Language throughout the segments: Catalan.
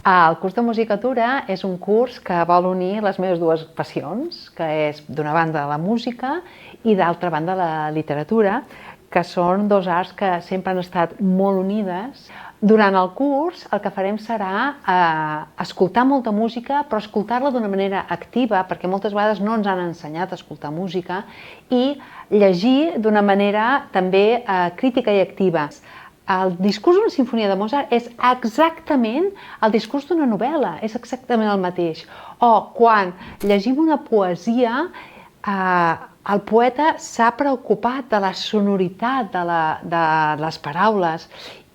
El curs de musicatura és un curs que vol unir les meves dues passions, que és d'una banda la música i d'altra banda la literatura, que són dos arts que sempre han estat molt unides. Durant el curs el que farem serà escoltar molta música, però escoltar-la d'una manera activa, perquè moltes vegades no ens han ensenyat a escoltar música, i llegir d'una manera també crítica i activa. El discurs d'una sinfonia de Mozart és exactament el discurs d'una novel·la, és exactament el mateix. O quan llegim una poesia, el poeta s'ha preocupat de la sonoritat de les paraules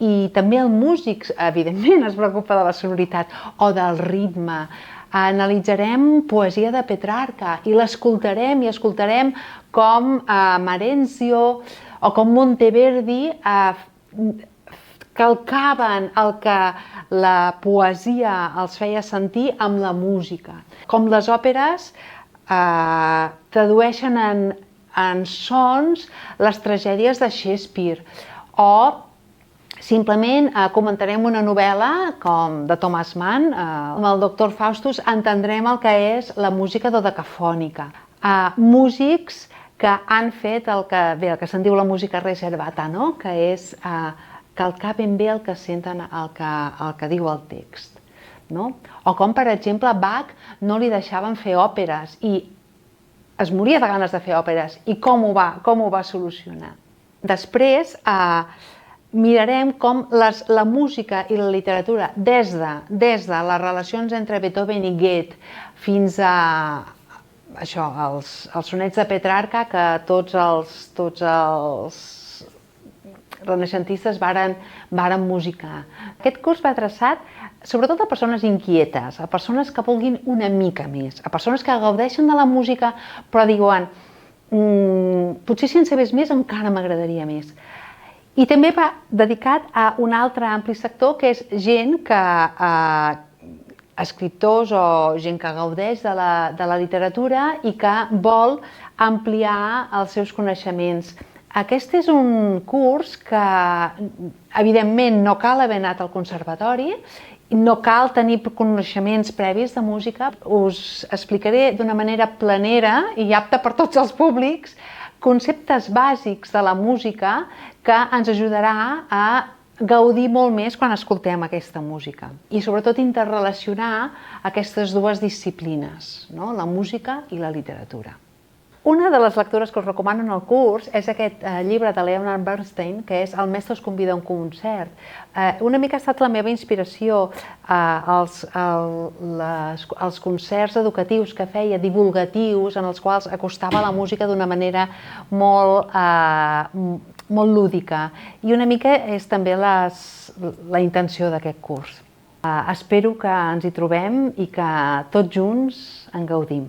i també el músic, evidentment, es preocupa de la sonoritat o del ritme. Analitzarem poesia de Petrarca i l'escoltarem i escoltarem com Marenzio o com Monteverdi calcaven el que la poesia els feia sentir amb la música. Com les òperes tradueixen en sons les tragèdies de Shakespeare, o simplement comentarem una novel·la com de Thomas Mann, amb el Doctor Faustus entendrem el que és la música dodecafònica. Músics que han fet el que se'n diu la música reservata, no? Que és calcar ben bé el que senten, el que diu el text. No? O com, per exemple, Bach no li deixaven fer òperes i es moria de ganes de fer òperes. I com ho va solucionar? Després mirarem com la música i la literatura, des de les relacions entre Beethoven i Goethe fins a això, els sonets de Petrarca, que tots els renaixentistes varen musicar. Aquest curs va adreçat sobretot a persones inquietes, a persones que vulguin una mica més, a persones que gaudeixen de la música però diuen potser si en sabés més encara m'agradaria més. I també va dedicat a un altre ampli sector que és gent escriptors o gent que gaudeix de la literatura i que vol ampliar els seus coneixements. Aquest és un curs que, evidentment, no cal haver anat al conservatori, no cal tenir coneixements previs de música. Us explicaré d'una manera planera i apta per tots els públics conceptes bàsics de la música que ens ajudarà a gaudir molt més quan escoltem aquesta música. I sobretot interrelacionar aquestes dues disciplines, no? La música i la literatura. Una de les lectures que us recomano en el curs és aquest llibre de Leonard Bernstein, que és El mestre us convida a un concert. Una mica ha estat la meva inspiració als concerts educatius que feia, divulgatius, en els quals acostava la música d'una manera molt lúdica. I una mica és també la intenció d'aquest curs. Espero que ens hi trobem i que tots junts en gaudim.